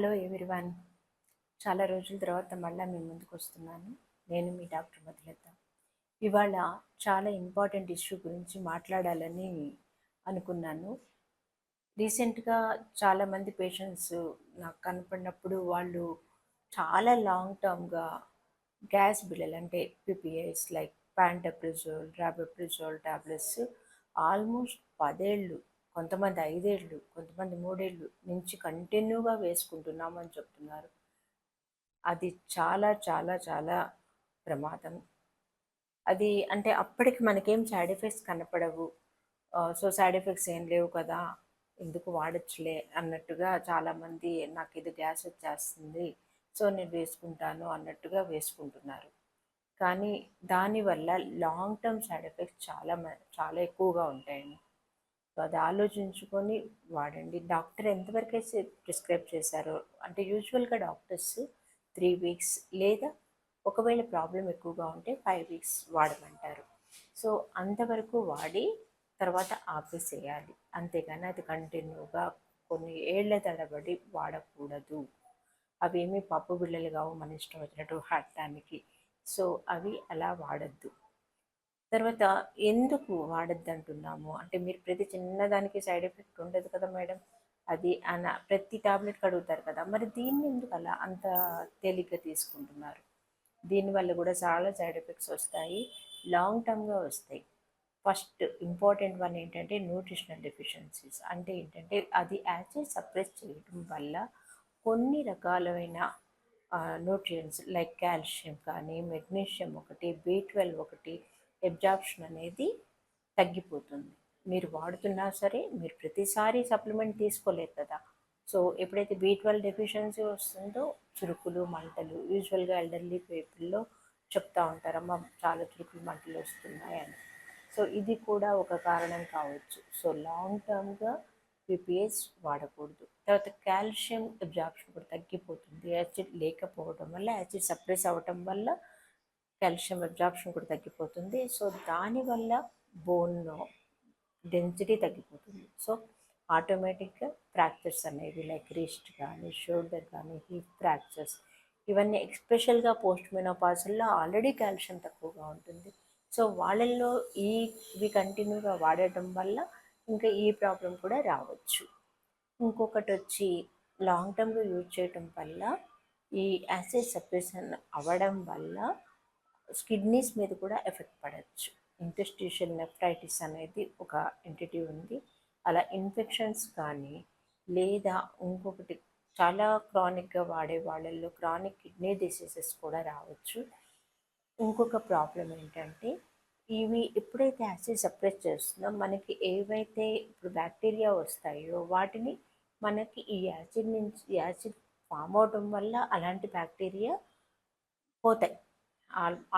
Hello everyone. చాలా రోజుల తర్వాత మళ్ళీ మీ ముందుకు వస్తున్నాను. నేను మీ డాక్టర్ మధులత. ఇవాళ చాలా ఇంపార్టెంట్ ఇష్యూ గురించి మాట్లాడాలని అనుకున్నాను. రీసెంట్గా చాలామంది పేషెంట్స్ నాకు కనపడినప్పుడు వాళ్ళు చాలా లాంగ్ టర్మ్గా గ్యాస్ బిళ్ళలు అంటే పిపిఐస్ లైక్ ప్యాంటప్రిజోల్, రాబెప్రిజోల్ టాబ్లెట్స్ ఆల్మోస్ట్ 10 ఏళ్ళు, కొంతమంది 5 ఏళ్ళు, కొంతమంది 3 ఏళ్ళు నుంచి కంటిన్యూగా వేసుకుంటున్నామని చెప్తున్నారు. అది చాలా చాలా చాలా ప్రమాదం. అది అంటే అప్పటికి మనకేం సైడ్ ఎఫెక్ట్స్ కనపడవు. సో సైడ్ ఎఫెక్ట్స్ ఏం లేవు కదా, ఎందుకు వాడచ్చులే అన్నట్టుగా చాలామంది నాకు ఇది గ్యాస్ వచ్చేస్తుంది సో నేను వేసుకుంటాను అన్నట్టుగా వేసుకుంటున్నారు. కానీ దానివల్ల లాంగ్ టర్మ్ సైడ్ ఎఫెక్ట్స్ చాలా ఎక్కువగా ఉంటాయండి. సో అది ఆలోచించుకొని వాడండి. డాక్టర్ ఎంతవరకు అయితే ప్రిస్క్రైబ్ చేశారో, అంటే యూజువల్గా డాక్టర్స్ 3 వీక్స్ లేదా ఒకవేళ ప్రాబ్లం ఎక్కువగా ఉంటే 5 వీక్స్ వాడమంటారు. సో అంతవరకు వాడి తర్వాత ఆపేసేయాలి. అంతేగాని అది కంటిన్యూగా కొన్ని ఏళ్ల తడబడి వాడకూడదు. అవేమీ పప్పు బిళ్ళలు కావు మన ఇష్టం వచ్చినట్టు వాడటానికి. సో అవి అలా వాడద్దు. తర్వాత ఎందుకు వాడద్దు అంటున్నాము అంటే, మీరు ప్రతి చిన్నదానికి సైడ్ ఎఫెక్ట్ ఉండదు కదా మేడం, అది ప్రతి టాబ్లెట్కి అడుగుతారు కదా, మరి దీన్ని ఎందుకు అలా అంత తేలిగ్గా తీసుకుంటున్నారు? దీనివల్ల కూడా చాలా సైడ్ ఎఫెక్ట్స్ వస్తాయి, లాంగ్ టర్మ్గా వస్తాయి. ఫస్ట్ ఇంపార్టెంట్ వన్ ఏంటంటే న్యూట్రిషనల్ డెఫిషియన్సీస్. అంటే ఏంటంటే అది యాసిడ్ సప్రెస్ చేయడం వల్ల కొన్ని రకాలైన న్యూట్రియంట్స్ లైక్ కాల్షియం కానీ, మెగ్నీషియం ఒకటి, B12 ఒకటి అబ్జార్ప్షన్ అనేది తగ్గిపోతుంది. మీరు వాడుతున్నా సరే మీరు ప్రతిసారి సప్లిమెంట్ తీసుకోలేరు కదా. సో ఎప్పుడైతే B12 డెఫిషియన్సీ వస్తుందో చురుకులు, మంటలు, యూజువల్గా ఎల్డర్లీ పీపుల్లో చెప్తా ఉంటారమ్మా చాలా చురుకులు, మంటలు వస్తున్నాయని. సో ఇది కూడా ఒక కారణం కావచ్చు. సో లాంగ్ టర్మ్గా పిపిఎస్ వాడకూడదు. తర్వాత కాల్షియం అబ్జార్ప్షన్ కూడా తగ్గిపోతుంది. యాసిడ్ లేకపోవడం వల్ల, యాసిడ్ సప్రెస్ అవ్వటం వల్ల కాల్షియం అబ్జార్ప్షన్ కూడా తగ్గిపోతుంది. సో దానివల్ల బోన్ డెన్సిటీ తగ్గిపోతుంది. సో ఆటోమేటిక్గా ఫ్రాక్చర్స్ అనేవి లైక్ రిస్ట్ కానీ, షోల్డర్ కానీ, హిప్ ఫ్రాక్చర్స్ ఇవన్నీ ఎస్పెషల్గా పోస్ట్ మెనోపాజ్లో ఆల్రెడీ కాల్షియం తక్కువగా ఉంటుంది. సో వాళ్ళల్లో ఇవి కంటిన్యూగా వాడటం వల్ల ఇంకా ఈ ప్రాబ్లం కూడా రావచ్చు. ఇంకొకటి వచ్చి లాంగ్ టర్మ్గా యూజ్ చేయటం వల్ల ఈ యాసిడ్ సప్రెషన్ అవ్వడం వల్ల కిడ్నీస్ మీద కూడా ఎఫెక్ట్ పడవచ్చు. ఇంటెస్టిషియల్ నెఫ్రైటిస్ అనేది ఒక ఎంటిటీ ఉంది. అలా ఇన్ఫెక్షన్స్ కానీ, లేదా ఇంకొకటి చాలా క్రానిక్గా వాడే వాళ్ళల్లో క్రానిక్ కిడ్నీ డిసీజెస్ కూడా రావచ్చు. ఇంకొక ప్రాబ్లం ఏంటంటే, ఇవి ఎప్పుడైతే యాసిడ్ సప్రెస్ చేస్తుందో మనకి ఏవైతే ఇప్పుడు బ్యాక్టీరియా వస్తాయో వాటిని మనకి ఈ యాసిడ్ ఫామ్ అవడం వల్ల అలాంటి బ్యాక్టీరియా పోతాయి.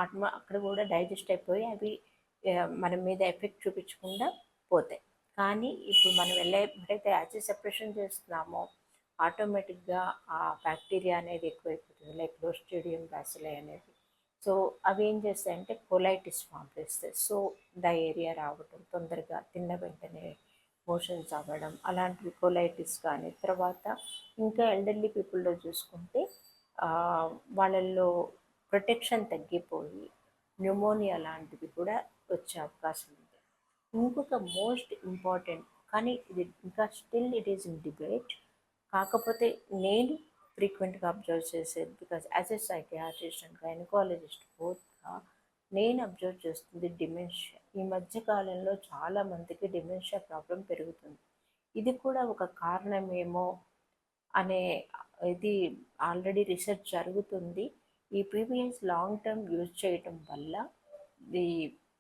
అక్కడ కూడా డైజెస్ట్ అయిపోయి అవి మన మీద ఎఫెక్ట్ చూపించకుండా పోతాయి. కానీ ఇప్పుడు మనం ఎప్పుడైతే యాసిడ్ సెపరేషన్ చేస్తున్నామో ఆటోమేటిక్గా ఆ బ్యాక్టీరియా అనేది ఎక్కువైపోతుంది, లైక్ క్లోస్ట్రిడియం బ్యాసిలై అనేది. సో అవి ఏం చేస్తాయంటే కొలైటిస్ ఫామ్ చేస్తాయి. సో డయేరియా రావడం, తొందరగా తిన్న వెంటనే మోషన్స్ అవ్వడం, అలాంటివి కొలైటిస్ కానీ. తర్వాత ఇంకా ఎల్డర్లీ పీపుల్లో చూసుకుంటే వాళ్ళల్లో ప్రొటెక్షన్ తగ్గిపోయి న్యూమోనియా లాంటివి కూడా వచ్చే అవకాశం ఉంది. ఇంకొక మోస్ట్ ఇంపార్టెంట్, కానీ ఇది ఇంకా still it is in debate, కాకపోతే నేను ఫ్రీక్వెంట్గా అబ్జర్వ్ చేసేది, because as a psychiatrist and gynaecologist బోత్గా నేను అబ్జర్వ్ చేస్తుంది డిమెన్షియా. ఈ మధ్యకాలంలో చాలామందికి డిమెన్షియా ప్రాబ్లం పెరుగుతుంది. ఇది కూడా ఒక కారణమేమో అనే ఇది ఆల్రెడీ రీసెర్చ్ జరుగుతుంది. ఈ ప్రీవియస్ లాంగ్ టర్మ్ యూజ్ చేయటం వల్ల ఈ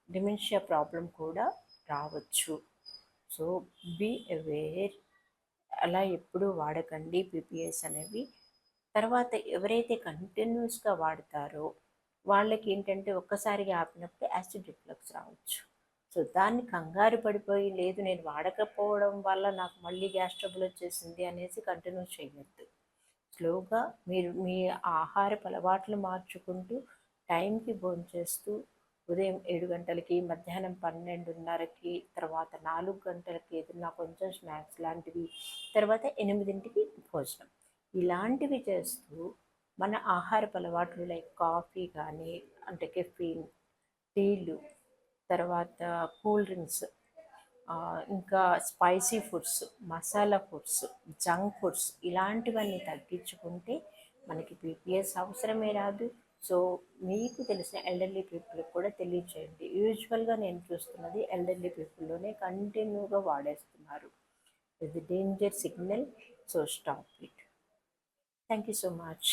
డిమెన్షియా ప్రాబ్లం కూడా రావచ్చు. So be aware. అలా ఎప్పుడూ వాడకండి పీపీఎస్ అనేవి. తర్వాత ఎవరైతే కంటిన్యూస్గా వాడతారో వాళ్ళకి ఏంటంటే ఒక్కసారిగా ఆపినప్పుడు యాసిడ్ రిఫ్లక్స్ రావచ్చు. సో దాన్ని కంగారు పడిపోయి లేదు నేను వాడకపోవడం వల్ల నాకు మళ్ళీ గ్యాస్ ట్రబుల్ వచ్చేసింది అనేసి కంటిన్యూ చేయవద్దు. స్లోగా మీరు మీ ఆహారపు అలవాట్లు మార్చుకుంటూ టైంకి భోంచేస్తూ ఉదయం 7 గంటలకి, మధ్యాహ్నం 12:30కి, తర్వాత 4 గంటలకి ఏదన్నా కొంచెం స్నాక్స్ లాంటివి, తర్వాత 8ంటికి భోజనం. ఇలాంటివి చేస్తూ మన ఆహారపు అలవాట్లు లైక్ కాఫీ కానీ, అంటే కెఫీన్, టీలు, తర్వాత కూల్ డ్రింక్స్, ఇంకా spicy foods, masala foods, junk foods ఇలాంటివన్నీ తగ్గించుకుంటే మనకి పీపీఎస్ అవసరమే రాదు. సో మీకు తెలిసిన ఎల్డర్లీ పీపుల్కి కూడా తెలియచేయండి. యూజువల్గా నేను చూస్తున్నది ఎల్డర్లీ పీపుల్లోనే కంటిన్యూగా వాడేస్తున్నారు. ఇది danger signal. So stop it. Thank you so much.